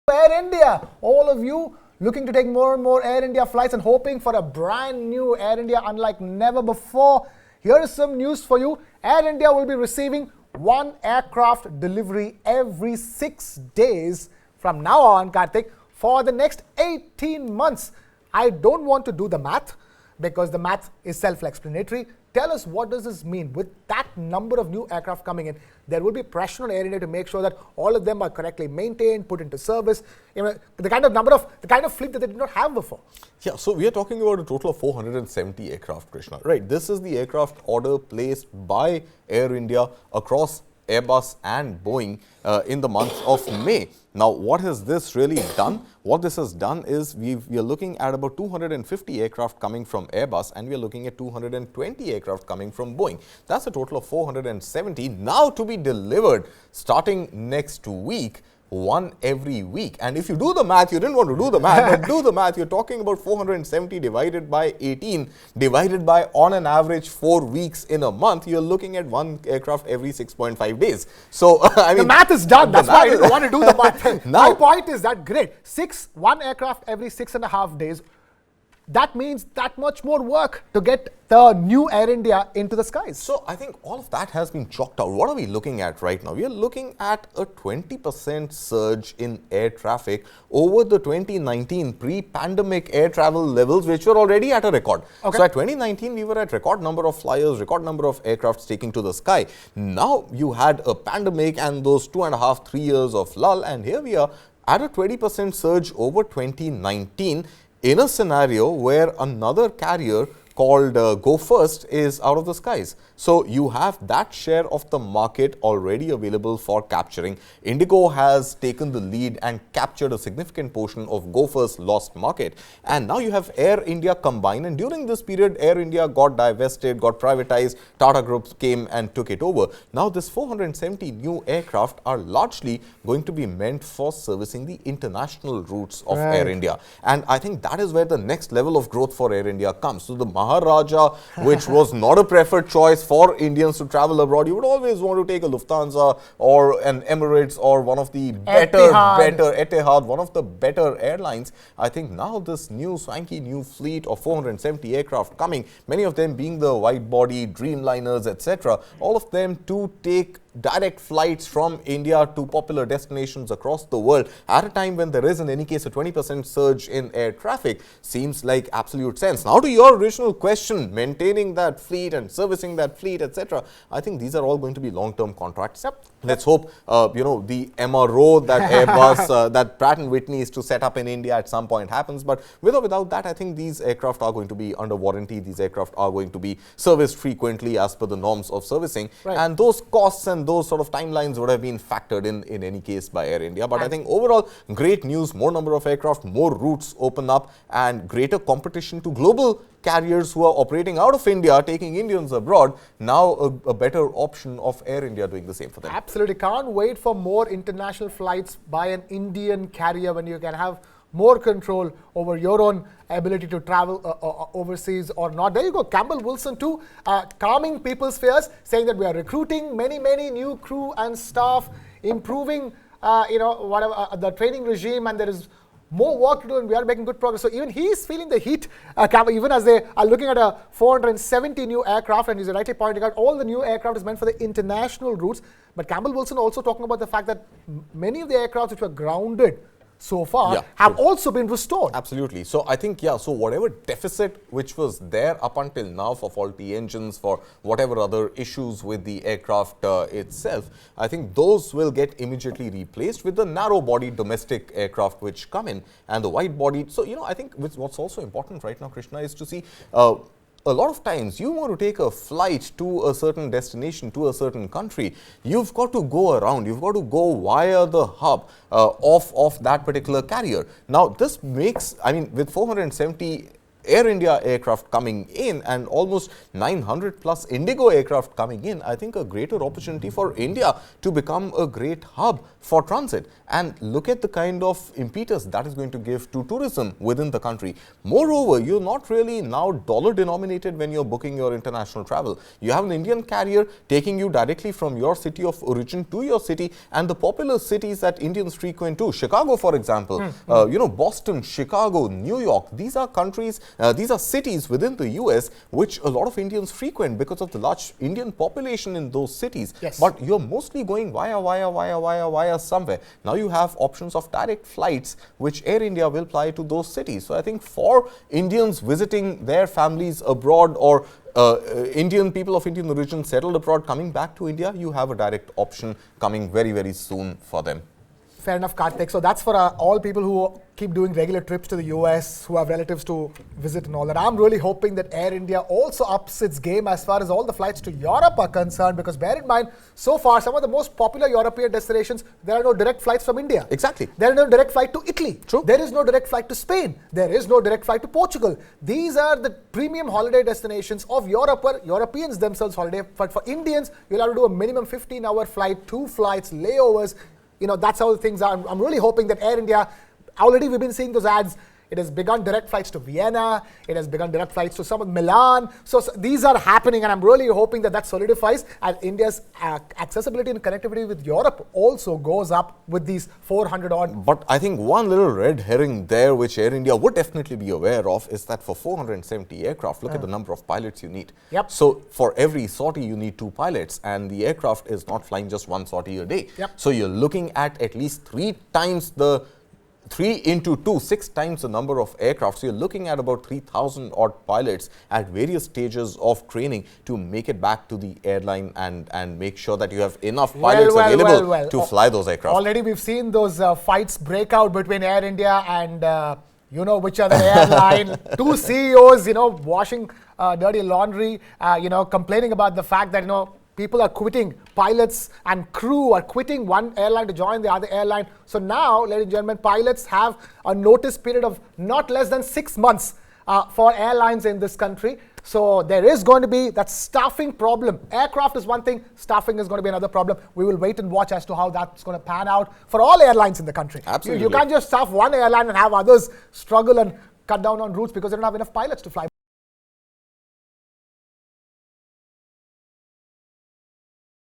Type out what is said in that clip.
Air India. All of you looking to take more and more Air India flights and hoping for a brand new Air India unlike never before. Here is some news for you. Air India will be receiving one aircraft delivery every 6 days from now on, Kartik, for the next 18 months. I don't want to do the math because the math is self-explanatory. Tell us, what does this mean? With that number of new aircraft coming in, there will be pressure on Air India to make sure that all of them are correctly maintained, put into service. You know, the kind of fleet that they did not have before. Yeah, so we are talking about a total of 470 aircraft, Krishna. Right, this is the aircraft order placed by Air India across Airbus and Boeing in the month of May. Now, what has this really done? What this has done is we are looking at about 250 aircraft coming from Airbus, and we are looking at 220 aircraft coming from Boeing. That's a total of 470 now to be delivered starting next week. One every week. And if you do the math, you didn't want to do the math, but do the math, you're talking about 470 divided by 18, divided by on an average 4 weeks in a month, you're looking at one aircraft every 6.5 days. So, I mean, the math is done. That's why I didn't want to do the math. Now, my point is that great. One aircraft every 6.5 days. That means that much more work to get the new Air India into the skies. So, I think all of that has been chalked out. What are we looking at right now? We are looking at a 20% surge in air traffic over the 2019 pre-pandemic air travel levels, which were already at a record. Okay. So, at 2019, we were at record number of flyers, record number of aircrafts taking to the sky. Now, you had a pandemic and those 2.5, 3 years of lull, and here we are at a 20% surge over 2019. In a scenario where another carrier called Go First is out of the skies. So, you have that share of the market already available for capturing. Indigo has taken the lead and captured a significant portion of Go First's lost market. And now you have Air India combined, and during this period, Air India got divested, got privatized, Tata Group came and took it over. Now, this 470 new aircraft are largely going to be meant for servicing the international routes of Air India. And I think that is where the next level of growth for Air India comes. So, the Maharaja, which was not a preferred choice for Indians to travel abroad, you would always want to take a Lufthansa or an Emirates or one of the better Etihad, one of the better airlines. I think now this new swanky new fleet of 470 aircraft coming, many of them being the wide-body Dreamliners, etc., all of them to take direct flights from India to popular destinations across the world at a time when there is in any case a 20% surge in air traffic seems like absolute sense. Now, to your original question, maintaining that fleet and servicing that fleet, etc., I think these are all going to be long-term contracts. Yep. Let's hope, the MRO that Airbus, that Pratt & Whitney is to set up in India at some point happens. But with or without that, I think these aircraft are going to be under warranty. These aircraft are going to be serviced frequently as per the norms of servicing. Right. And those costs and those sort of timelines would have been factored in any case by Air India. But I think overall, great news, more number of aircraft, more routes open up, and greater competition to global carriers who are operating out of India, taking Indians abroad. Now a better option of Air India doing the same for them. Absolutely. Can't wait for more international flights by an Indian carrier when you can have more control over your own ability to travel overseas or not. There you go. Campbell Wilson too, calming people's fears, saying that we are recruiting many new crew and staff, improving whatever the training regime, and there is more work to do, and we are making good progress. So even he is feeling the heat, Campbell, even as they are looking at a 470 new aircraft, and he's rightly pointing out all the new aircraft is meant for the international routes. But Campbell Wilson also talking about the fact that many of the aircraft which were grounded so far have also been restored. Absolutely. So I think, so whatever deficit which was there up until now for faulty engines, for whatever other issues with the aircraft itself, I think those will get immediately replaced with the narrow-bodied domestic aircraft which come in, and the wide-bodied. So, I think what's also important right now, Krishna, is to see a lot of times you want to take a flight to a certain destination, to a certain country, you've got to go around, you've got to go via the hub of that particular carrier. Now, this makes, with 470 Air India aircraft coming in and almost 900 plus Indigo aircraft coming in, I think a greater opportunity for India to become a great hub for transit. And look at the kind of impetus that is going to give to tourism within the country. Moreover, you're not really now dollar denominated when you're booking your international travel. You have an Indian carrier taking you directly from your city of origin to your city, and the popular cities that Indians frequent to, Chicago for example, Boston, Chicago, New York, these are countries, these are cities within the US which a lot of Indians frequent because of the large Indian population in those cities. Yes. But you're mostly going via somewhere. Now you have options of direct flights which Air India will fly to those cities. So I think for Indians visiting their families abroad, or Indian people of Indian origin settled abroad coming back to India, you have a direct option coming very, very soon for them. Fair enough, Kartik. So that's for all people who keep doing regular trips to the US, who have relatives to visit and all that. I'm really hoping that Air India also ups its game as far as all the flights to Europe are concerned, because bear in mind, so far, some of the most popular European destinations, there are no direct flights from India. Exactly. There is no direct flight to Italy. True. There is no direct flight to Spain. There is no direct flight to Portugal. These are the premium holiday destinations of Europe, where Europeans themselves holiday. But for Indians, you'll have to do a minimum 15-hour flight, 2 flights, layovers. That's how the things are. I'm really hoping that Air India, already we've been seeing those ads. It has begun direct flights to Vienna. It has begun direct flights to some of Milan. So these are happening, and I'm really hoping that solidifies, and India's accessibility and connectivity with Europe also goes up with these 400 odd. But I think one little red herring there, which Air India would definitely be aware of, is that for 470 aircraft, look at the number of pilots you need. Yep. So for every sortie, you need 2 pilots, and the aircraft is not flying just 1 sortie a day. Yep. So you're looking at least 3 times the 3 into 2, 6 times the number of aircraft. So you're looking at about 3,000 odd pilots at various stages of training to make it back to the airline and make sure that you have enough pilots available to fly those aircraft. Already we've seen those fights break out between Air India and which other airline. 2 CEOs, washing dirty laundry, complaining about the fact that, people are quitting, pilots and crew are quitting one airline to join the other airline. So now, ladies and gentlemen, pilots have a notice period of not less than 6 months for airlines in this country. So there is going to be that staffing problem. Aircraft is one thing, staffing is going to be another problem. We will wait and watch as to how that's going to pan out for all airlines in the country. Absolutely. You can't just staff one airline and have others struggle and cut down on routes because they don't have enough pilots to fly.